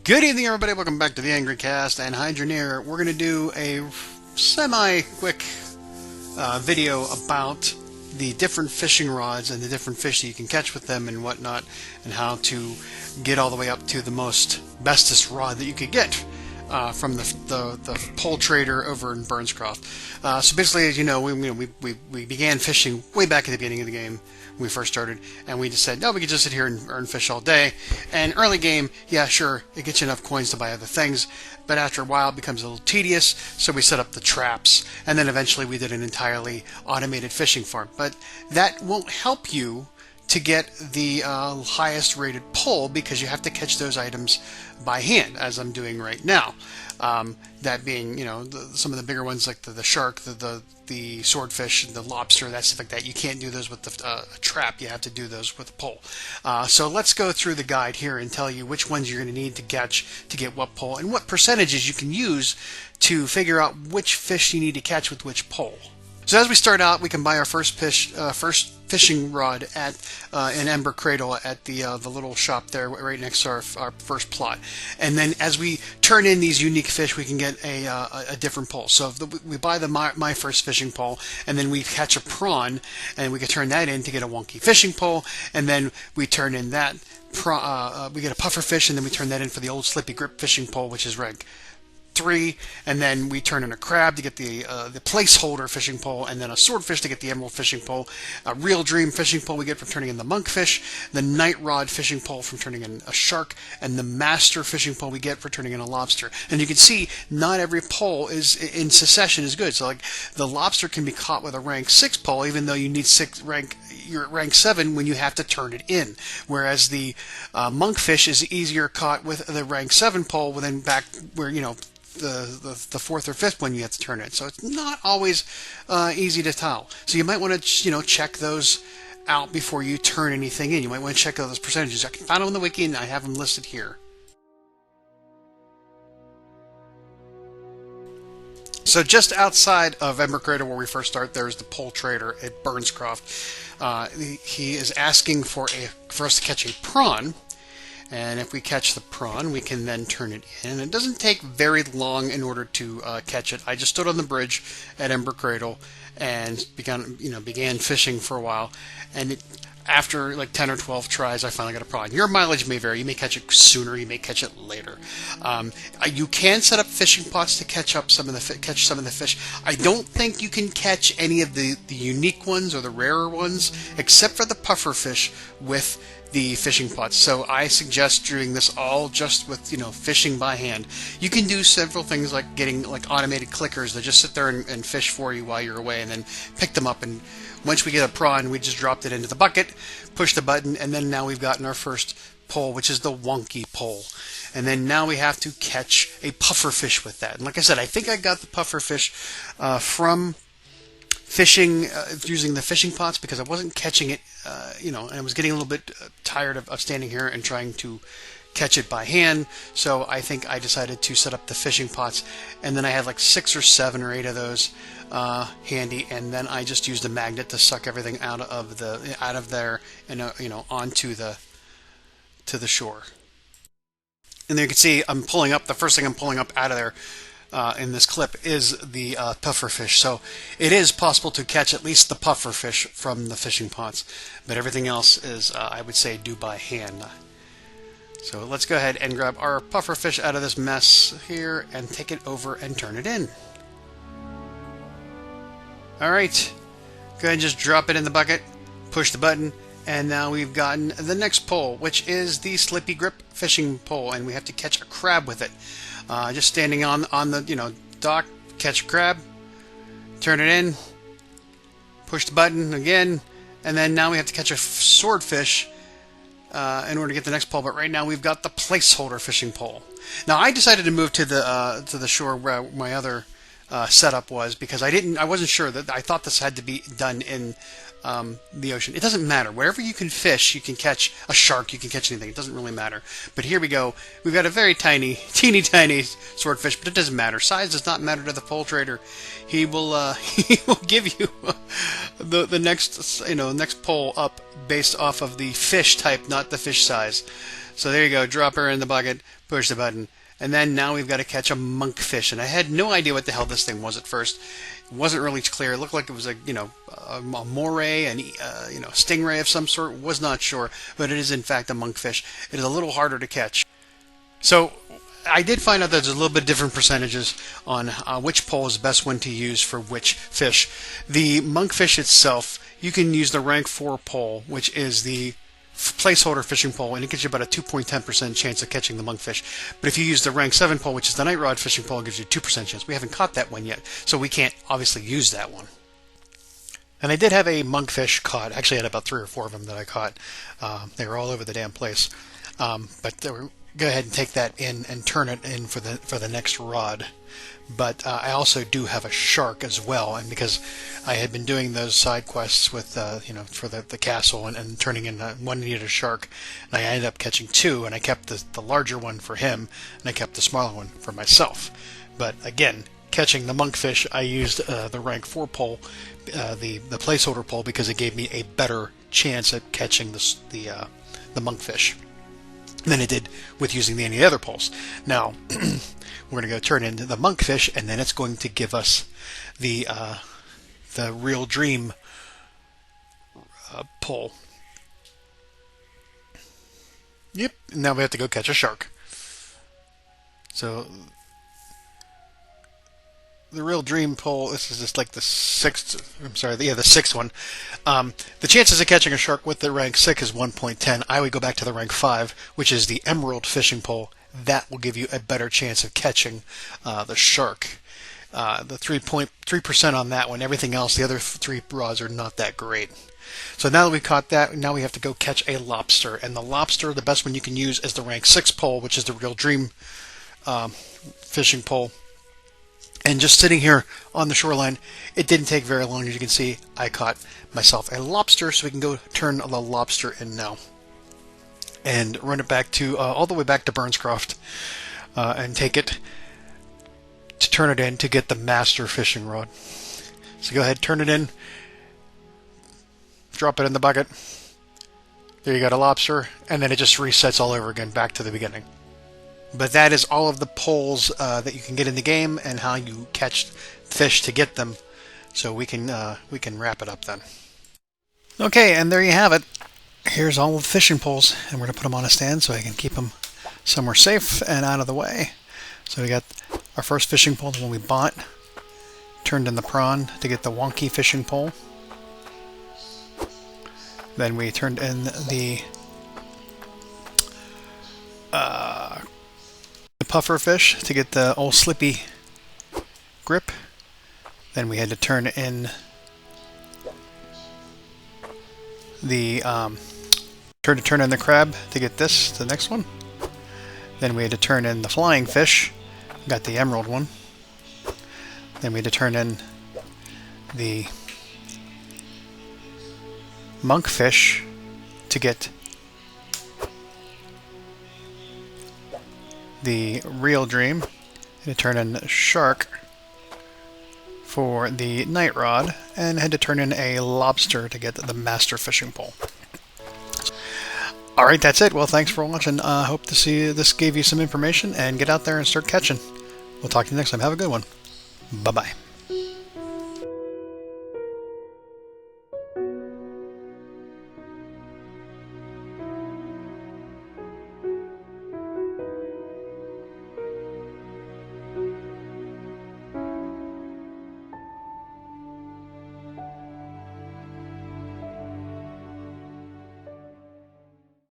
Good evening, everybody. Welcome back to the Angry Cast and Hydroneer. We're going to do a semi-quick video about the different fishing rods and the different fish that you can catch with them and whatnot, and how to get all the way up to the bestest rod that you could get from the pole trader over in Burnscroft. So basically, as you know, we began fishing way back at the beginning of the game when we first started, and we just said, no, we could just sit here and earn fish all day. And early game, yeah, sure, it gets you enough coins to buy other things, but after a while it becomes a little tedious, so we set up the traps, and then eventually we did an entirely automated fishing farm. But that won't help you to get the highest rated pull, because you have to catch those items by hand, as I'm doing right now. That being, some of the bigger ones like the shark, the swordfish, the lobster, that stuff like that. You can't do those with a trap. You have to do those with a pole. So let's go through the guide here and tell you which ones you're going to need to catch to get what pole, and what percentages you can use to figure out which fish you need to catch with which pole. So as we start out, we can buy our first fishing rod at an Ember Cradle at the little shop there right next to our first plot. And then as we turn in these unique fish, we can get a different pole. So if we buy the my first fishing pole, and then we catch a prawn, and we can turn that in to get a wonky fishing pole, and then we turn in that we get a puffer fish, and then we turn that in for the old slippy grip fishing pole, which is rank 3, and then we turn in a crab to get the placeholder fishing pole, and then a swordfish to get the emerald fishing pole, a real dream fishing pole we get from turning in the monkfish, the night rod fishing pole from turning in a shark, and the master fishing pole we get for turning in a lobster. And you can see not every pole is in succession is good. So like the lobster can be caught with a rank 6 pole, even though you need you're at rank 7 when you have to turn it in, whereas the monkfish is easier caught with the rank 7 pole, then back where the fourth or fifth one you have to turn it. So it's not always easy to tell. So you might want to check those out before you turn anything in. You might want to check out those percentages. I can find them on the wiki, and I have them listed here. So just outside of Ember Cradle, where we first start, there's the pole trader at Burnscroft. He is asking for us to catch a prawn. And if we catch the prawn, we can then turn it in. It doesn't take very long in order to catch it. I just stood on the bridge at Ember Cradle and began fishing for a while. And after like 10 or 12 tries, I finally got a prawn. Your mileage may vary. You may catch it sooner. You may catch it later. You can set up fishing pots to catch some of the fish. I don't think you can catch any of the unique ones or the rarer ones, except for the puffer fish with the fishing pots. So I suggest doing this all just with fishing by hand. You can do several things like getting like automated clickers that just sit there and fish for you while you're away, and then pick them up. And once we get a prawn, we just dropped it into the bucket, push the button, and then now we've gotten our first pole, which is the wonky pole. And then now we have to catch a puffer fish with that. And like I said, I think I got the puffer fish from fishing using the fishing pots, because I wasn't catching it, and I was getting a little bit tired of standing here and trying to catch it by hand. So I think I decided to set up the fishing pots, and then I had like 6 or 7 or 8 of those handy, and then I just used a magnet to suck everything out of there and onto the shore. And there you can see I'm pulling up, the first thing I'm pulling up out of there in this clip is the puffer fish. So it is possible to catch at least the puffer fish from the fishing pots, but everything else is, I would say, do by hand. So let's go ahead and grab our puffer fish out of this mess here and take it over and turn it in. Alright, go ahead and just drop it in the bucket, push the button, and now we've gotten the next pole, which is the slippy grip fishing pole, and we have to catch a crab with it. Just standing on the dock, catch a crab, turn it in, push the button again, and then now we have to catch a swordfish in order to get the next pole. But right now we've got the placeholder fishing pole. Now I decided to move to the shore where my other setup was, because I wasn't sure that I thought this had to be done in the ocean. It doesn't matter. Wherever you can fish, you can catch a shark, you can catch anything. It doesn't really matter. But here we go. We've got a very teeny tiny swordfish, but it doesn't matter. Size does not matter to the pole trader. He will he will give you the next next pole up based off of the fish type, not the fish size. So there you go, drop her in the bucket, push the button, and then now we've got to catch a monkfish. And I had no idea what the hell this thing was at first. It wasn't really clear. It looked like it was a moray, and stingray of some sort. Was not sure, but it is in fact a monkfish. It is a little harder to catch. So I did find out there's a little bit different percentages on which pole is the best one to use for which fish. The monkfish itself, you can use the rank 4 pole, which is the placeholder fishing pole, and it gives you about a 2.10% chance of catching the monkfish. But if you use the rank 7 pole, which is the night rod fishing pole, it gives you a 2% chance. We haven't caught that one yet, so we can't obviously use that one. And I did have a monkfish caught. Actually, I had about 3 or 4 of them that I caught. They were all over the damn place. But they were, go ahead and take that in and turn it in for the next rod. But I also do have a shark as well, and because I had been doing those side quests with for the castle and turning in one needed a shark, and I ended up catching 2, and I kept the larger one for him, and I kept the smaller one for myself. But again, catching the monkfish, I used the rank 4 pole, the placeholder pole, because it gave me a better chance at catching the monkfish than it did with using any other poles. Now, we're going to go turn into the monkfish, and then it's going to give us the Real Dream pole. Yep, now we have to go catch a shark. So, the Real Dream pole, this is just like the 6th one. The chances of catching a shark with the rank 6 is 1.10. I would go back to the rank 5, which is the Emerald fishing pole. That will give you a better chance of catching the shark. The 3% on that one. Everything else, the other 3 rods are not that great. So now that we've caught that, now we have to go catch a lobster. And the lobster, the best one you can use is the rank 6 pole, which is the Real Dream fishing pole. And just sitting here on the shoreline, it didn't take very long. As you can see, I caught myself a lobster, so we can go turn the lobster in now. And run it back to, all the way back to Burnscroft, and take it to turn it in to get the master fishing rod. So go ahead, turn it in, drop it in the bucket. There you got a lobster, and then it just resets all over again, back to the beginning. But that is all of the poles that you can get in the game, and how you catch fish to get them. So we can wrap it up then. Okay, and there you have it. Here's all of the fishing poles, and we're going to put them on a stand so I can keep them somewhere safe and out of the way. So we got our first fishing pole, the one we bought. Turned in the prawn to get the wonky fishing pole. Then we turned in the puffer fish to get the old slippy grip. Then we had to turn in the turn in the crab to get the next one. Then we had to turn in the flying fish, got the emerald one. Then we had to turn in the monkfish to get the Real Dream, and to turn in a shark for the night rod, and had to turn in a lobster to get the master fishing pole. Alright, that's it. Well, thanks for watching. Hope to see this gave you some information, and get out there and start catching. We'll talk to you next time. Have a good one. Bye-bye.